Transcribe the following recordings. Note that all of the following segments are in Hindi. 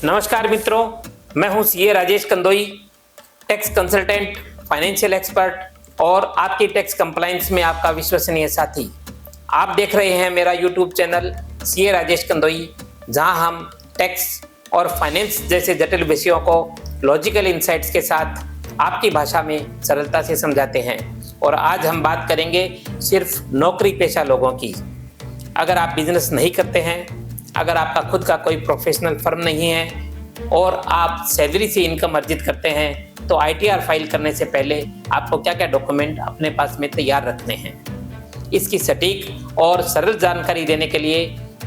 नमस्कार मित्रों, मैं हूं CA Rajesh Kandoi, tax consultant, financial expert और आपकी टैक्स कंप्लायंस में आपका विश्वसनीय साथी। आप देख रहे हैं मेरा YouTube channel CA Rajesh Kandoi, जहां हम टैक्स और फाइनेंस जैसे जटिल विषयों को लॉजिकल इंसाइट्स के साथ आपकी भाषा में सरलता से समझाते हैं। और आज हम बात करेंगे सिर्फ नौकरी पेशा लोगों की। अगर आप बिजनेस नहीं करते हैं, अगर आपका खुद का कोई प्रोफेशनल फर्म नहीं है और आप सैलरी से इनकम अर्जित करते हैं, तो आईटीआर फाइल करने से पहले आपको क्या क्या डॉक्यूमेंट अपने पास में तैयार रखने हैं, इसकी सटीक और सरल जानकारी देने के लिए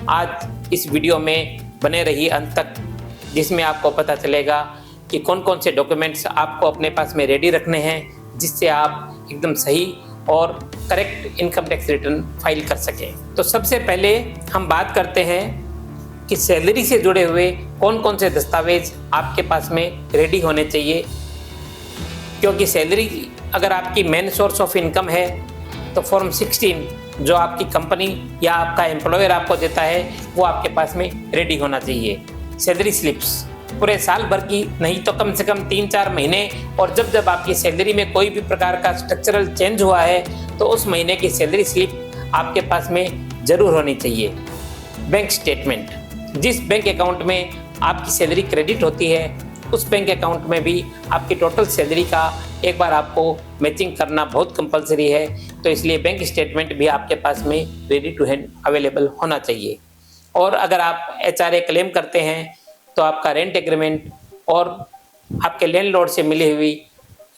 आज इस वीडियो में बने रहिए अंत तक, जिसमें आपको पता चलेगा कि कौन कौन से डॉक्यूमेंट्स आपको अपने पास में रेडी रखने हैं, जिससे आप एकदम सही और correct income tax return file कर सकें। तो सबसे पहले हम बात करते हैं कि सैलरी से जुड़े हुए कौन कौन से दस्तावेज आपके पास में रेडी होने चाहिए, क्योंकि सैलरी अगर आपकी मेन सोर्स ऑफ इनकम है तो फॉर्म 16 जो आपकी कंपनी या आपका एम्प्लॉयर आपको देता है वो आपके पास में रेडी होना चाहिए। सैलरी स्लिप्स पूरे साल भर की नहीं तो कम से कम 3-4 महीने, और जब जब आपकी सैलरी में कोई भी प्रकार का स्ट्रक्चरल चेंज हुआ है तो उस महीने की सैलरी स्लिप आपके पास में जरूर होनी चाहिए। बैंक स्टेटमेंट, जिस बैंक अकाउंट में आपकी सैलरी क्रेडिट होती है उस बैंक अकाउंट में भी आपकी टोटल सैलरी का एक बार आपको मैचिंग करना बहुत कंपलसरी है, तो इसलिए बैंक स्टेटमेंट भी आपके पास में रेडी टू हैंड अवेलेबल होना चाहिए। और अगर आप एचआरए क्लेम करते हैं तो आपका रेंट एग्रीमेंट और आपके लैंडलॉर्ड से मिली हुई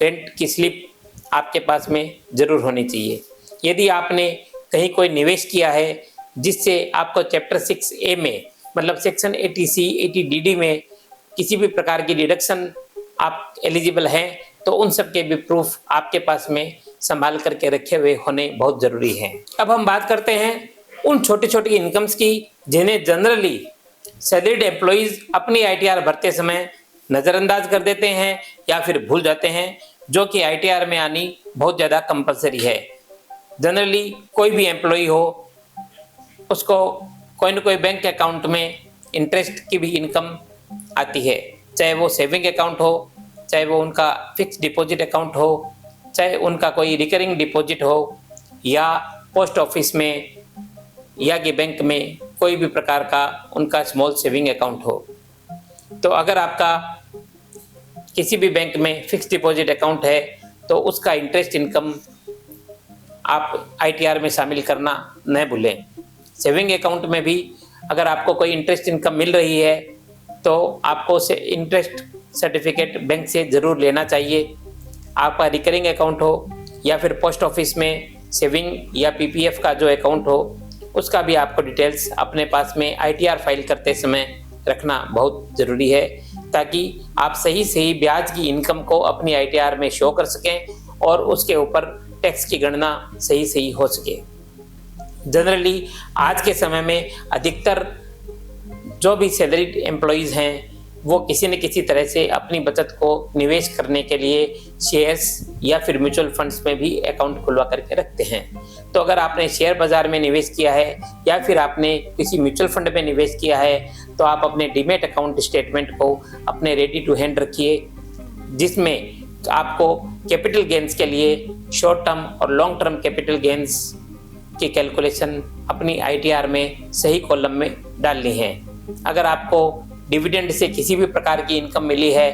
रेंट की स्लिप आपके पास में ज़रूर होनी चाहिए। यदि आपने कहीं कोई निवेश किया है जिससे आपको चैप्टर 6A में मतलब सेक्शन 80C 80DD में किसी भी प्रकार की डिडक्शन आप एलिजिबल हैं, तो उन सब के भी प्रूफ आपके पास में संभाल करके रखे हुए होने बहुत ज़रूरी हैं। अब हम बात करते हैं उन छोटी छोटी इनकम्स की जिन्हें जनरली सैलरीड एम्प्लॉइज अपनी आईटीआर भरते समय नज़रअंदाज कर देते हैं या फिर भूल जाते हैं, जो कि आईटीआर में आनी बहुत ज़्यादा कंपलसरी है। जनरली कोई भी एम्प्लॉई हो उसको कोई न कोई बैंक अकाउंट में इंटरेस्ट की भी इनकम आती है, चाहे वो सेविंग अकाउंट हो, चाहे वो उनका फिक्स डिपॉजिट अकाउंट हो, चाहे उनका कोई रिकरिंग डिपॉजिट हो, या पोस्ट ऑफिस में या कि बैंक में कोई भी प्रकार का उनका स्मॉल सेविंग अकाउंट हो। तो अगर आपका किसी भी बैंक में फिक्स डिपॉजिट अकाउंट है तो उसका इंटरेस्ट इनकम आप आईटीआर में शामिल करना न भूलें। सेविंग अकाउंट में भी अगर आपको कोई इंटरेस्ट इनकम मिल रही है तो आपको से इंटरेस्ट सर्टिफिकेट बैंक से ज़रूर लेना चाहिए। आपका रिकरिंग अकाउंट हो या फिर पोस्ट ऑफिस में सेविंग या पीपीएफ का जो अकाउंट हो, उसका भी आपको डिटेल्स अपने पास में आईटीआर फाइल करते समय रखना बहुत ज़रूरी है, ताकि आप सही सही ब्याज की इनकम को अपनी आईटीआर में शो कर सकें और उसके ऊपर टैक्स की गणना सही सही हो सके। जनरली आज के समय में अधिकतर जो भी सैलरीड एम्प्लॉइज़ हैं वो किसी न किसी तरह से अपनी बचत को निवेश करने के लिए शेयर्स या फिर म्यूचुअल फंड्स में भी अकाउंट खुलवा करके रखते हैं। तो अगर आपने शेयर बाज़ार में निवेश किया है या फिर आपने किसी म्यूचुअल फंड में निवेश किया है, तो आप अपने डीमैट अकाउंट स्टेटमेंट को अपने रेडी टू हैंड रखिए, जिसमें आपको कैपिटल गेंस के लिए शॉर्ट टर्म और लॉन्ग टर्म कैपिटल गेंस की कैलकुलेशन अपनी आईटीआर में सही कॉलम में डालनी है। अगर आपको डिविडेंड से किसी भी प्रकार की इनकम मिली है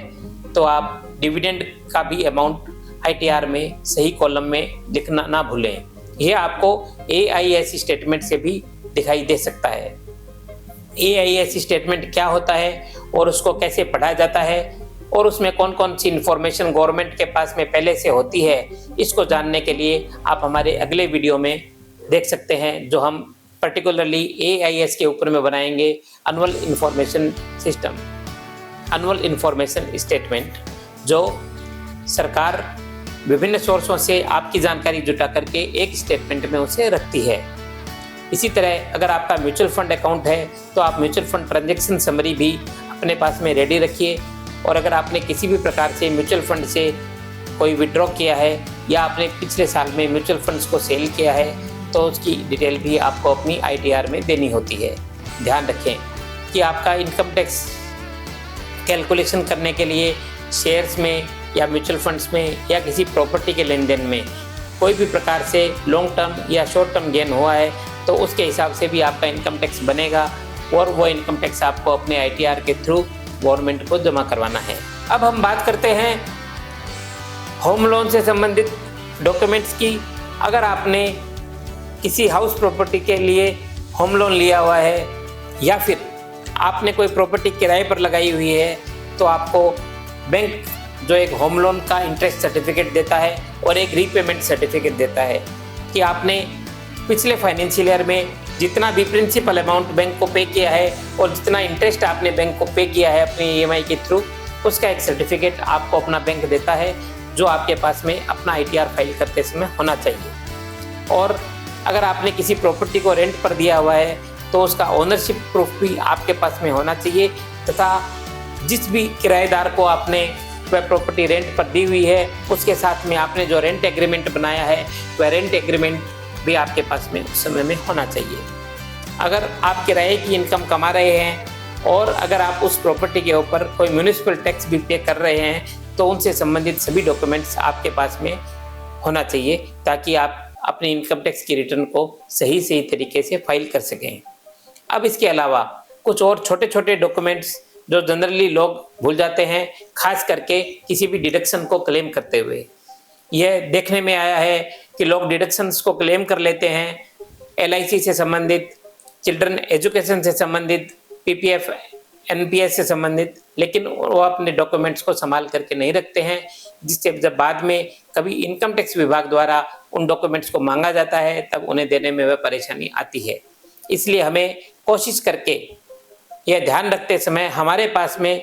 तो आप डिविडेंड का भी अमाउंट आईटीआर में सही कॉलम में लिखना ना भूलें। यह आपको AIS स्टेटमेंट से भी दिखाई दे सकता है। AIS स्टेटमेंट क्या होता है और उसको कैसे पढ़ा जाता है और उसमें कौन कौन सी इन्फॉर्मेशन गवर्नमेंट के पास में पहले से होती है, इसको जानने के लिए आप हमारे अगले वीडियो में देख सकते हैं, जो हम पर्टिकुलरली AIS के ऊपर में बनाएंगे, annual information system, annual information statement, जो सरकार विभिन्न सोर्सों से आपकी जानकारी जुटा करके एक स्टेटमेंट में उसे रखती है। इसी तरह अगर आपका म्यूचुअल फंड अकाउंट है तो आप म्यूचुअल फंड ट्रांजैक्शन समरी भी अपने पास में रेडी रखिए, और अगर आपने किसी भी प्रकार से म्यूचुअल फंड से कोई विड्रॉ किया है या आपने पिछले साल में म्यूचुअल फंड्स को सेल किया है तो उसकी डिटेल भी आपको अपनी आईटीआर में देनी होती है। ध्यान रखें कि आपका इनकम टैक्स कैलकुलेशन करने के लिए शेयर्स में या म्यूचुअल फंड्स में या किसी प्रॉपर्टी के लेन देन में कोई भी प्रकार से लॉन्ग टर्म या शॉर्ट टर्म गेन हुआ है तो उसके हिसाब से भी आपका इनकम टैक्स बनेगा और वो इनकम टैक्स आपको अपने ITR के थ्रू गवर्नमेंट को जमा करवाना है। अब हम बात करते हैं होम लोन से संबंधित डॉक्यूमेंट्स की। अगर आपने किसी हाउस प्रॉपर्टी के लिए होम लोन लिया हुआ है या फिर आपने कोई प्रॉपर्टी किराए पर लगाई हुई है तो आपको बैंक जो एक होम लोन का इंटरेस्ट सर्टिफिकेट देता है और एक रीपेमेंट सर्टिफिकेट देता है कि आपने पिछले फाइनेंशियल ईयर में जितना भी प्रिंसिपल अमाउंट बैंक को पे किया है और जितना इंटरेस्ट आपने बैंक को पे किया है अपनी EMI के थ्रू, उसका एक सर्टिफिकेट आपको अपना बैंक देता है जो आपके पास में अपना ITR फाइल करते समय होना चाहिए। और अगर आपने किसी प्रॉपर्टी को रेंट पर दिया हुआ है तो उसका ओनरशिप प्रूफ भी आपके पास में होना चाहिए तथा जिस भी किराएदार को आपने वह प्रॉपर्टी रेंट पर दी हुई है उसके साथ में आपने जो रेंट एग्रीमेंट बनाया है वह रेंट एग्रीमेंट भी आपके पास में उस समय में होना चाहिए। अगर आप किराए की इनकम कमा रहे हैं और अगर आप उस प्रॉपर्टी के ऊपर कोई म्यूनिसिपल टैक्स भी पे कर रहे हैं तो उनसे संबंधित सभी डॉक्यूमेंट्स आपके पास में होना चाहिए ताकि आप अपनी इनकम टैक्स की रिटर्न को सही तरीके से फाइल कर सकें। अब इसके अलावा कुछ और छोटे छोटे डॉक्यूमेंट्स जो जनरली लोग भूल जाते हैं, खास करके किसी भी डिडक्शन को क्लेम करते हुए। यह देखने में आया है कि लोग डिडक्शंस को क्लेम कर लेते हैं LIC से संबंधित, चिल्ड्रन एजुकेशन से संबंधित, PPF NPS से संबंधित, लेकिन वो अपने डॉक्यूमेंट्स को संभाल करके नहीं रखते हैं, जिससे जब बाद में कभी इनकम टैक्स विभाग द्वारा उन डॉक्यूमेंट्स को मांगा जाता है तब उन्हें देने में वह परेशानी आती है। इसलिए हमें कोशिश करके यह ध्यान रखते समय हमारे पास में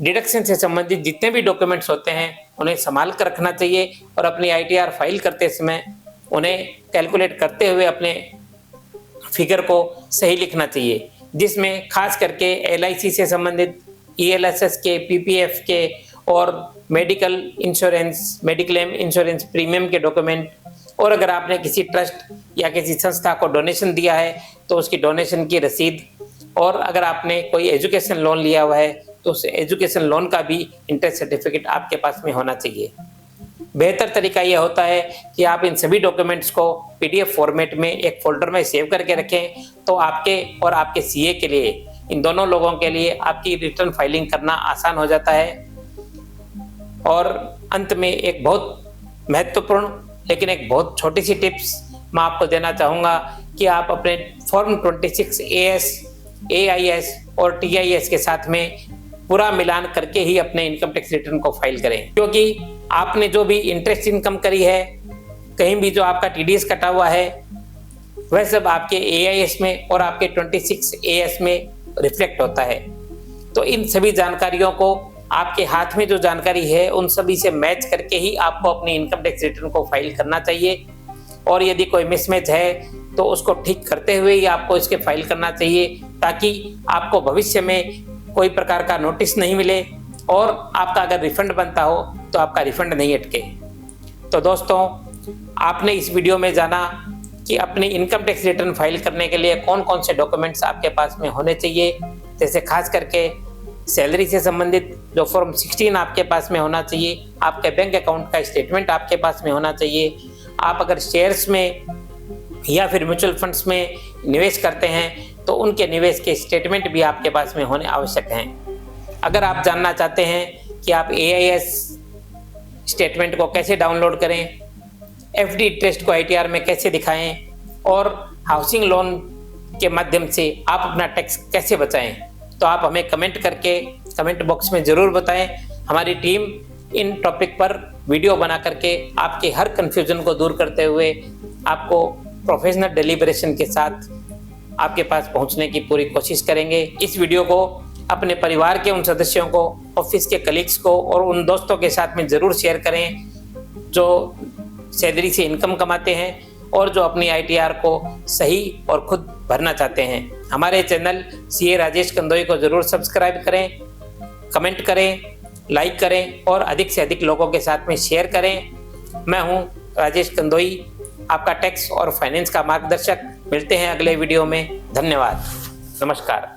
डिडक्शन से संबंधित जितने भी डॉक्यूमेंट्स होते हैं उन्हें संभाल कर रखना चाहिए और अपनी ITR फाइल करते समय उन्हें कैलकुलेट करते हुए अपने फिगर को सही लिखना चाहिए, जिसमें खास करके LIC से संबंधित ELSS के, PPF के और medical insurance, mediclaim insurance premium के डॉक्यूमेंट, और अगर आपने किसी ट्रस्ट या किसी संस्था को डोनेशन दिया है तो उसकी डोनेशन की रसीद, और अगर आपने कोई एजुकेशन लोन लिया हुआ है तो उस एजुकेशन लोन का भी इंटरेस्ट सर्टिफिकेट आपके पास में होना चाहिए। बेहतर तरीका यह होता है कि आप इन सभी डॉक्यूमेंट्स को PDF फॉर्मेट में एक फोल्डर में सेव करके रखें, तो आपके और आपके CA के लिए, इन दोनों लोगों के लिए आपकी रिटर्न फाइलिंग करना आसान हो जाता है। और अंत में एक बहुत महत्वपूर्ण लेकिन एक बहुत छोटी सी टिप्स मैं आपको देना चाहूँगा कि आप अपने फॉर्म 26 AS, AIS और TIS के साथ में पूरा मिलान करके ही अपने इनकम टैक्स रिटर्न को फाइल करें, क्योंकि आपने जो भी इंटरेस्ट इनकम करी है, कहीं भी जो आपका TDS कटा हुआ है, वह सब आपके AIS में और आपके 26 AS में रिफ्लेक्ट होता है। तो इन सभी जानकारियों को आपके हाथ में जो जानकारी है उन सभी से मैच करके ही आपको अपनी इनकम टैक्स रिटर्न को फाइल करना चाहिए, और यदि कोई मिसमैच है तो उसको ठीक करते हुए ही आपको इसके फाइल करना चाहिए, ताकि आपको भविष्य में कोई प्रकार का नोटिस नहीं मिले और आपका अगर रिफंड बनता हो तो आपका रिफंड नहीं अटके। तो दोस्तों, आपने इस वीडियो में जाना कि अपनी इनकम टैक्स रिटर्न फाइल करने के लिए कौन कौन से डॉक्यूमेंट्स आपके पास में होने चाहिए, जैसे खास करके सैलरी से संबंधित जो फॉर्म 16 आपके पास में होना चाहिए, आपके बैंक अकाउंट का स्टेटमेंट आपके पास में होना चाहिए, आप अगर शेयर्स में या फिर म्यूचुअल फंड्स में निवेश करते हैं तो उनके निवेश के स्टेटमेंट भी आपके पास में होने आवश्यक हैं। अगर आप जानना चाहते हैं कि आप AIS स्टेटमेंट को कैसे डाउनलोड करें, FD इंटरेस्ट को ITR में कैसे दिखाएं और हाउसिंग लोन के माध्यम से आप अपना टैक्स कैसे बचाएं, तो आप हमें कमेंट करके कमेंट बॉक्स में ज़रूर बताएं। हमारी टीम इन टॉपिक पर वीडियो बना करके आपके हर कन्फ्यूजन को दूर करते हुए आपको प्रोफेशनल डेलिब्रेशन के साथ आपके पास पहुंचने की पूरी कोशिश करेंगे। इस वीडियो को अपने परिवार के उन सदस्यों को, ऑफिस के कलीग्स को और उन दोस्तों के साथ में ज़रूर शेयर करें जो सैलरी से इनकम कमाते हैं और जो अपनी ITR को सही और खुद भरना चाहते हैं। हमारे चैनल CA राजेश कंदोई को ज़रूर सब्सक्राइब करें, कमेंट करें, लाइक करें और अधिक से अधिक लोगों के साथ में शेयर करें। मैं हूं राजेश कंदोई, आपका टैक्स और फाइनेंस का मार्गदर्शक। मिलते हैं अगले वीडियो में। धन्यवाद, नमस्कार।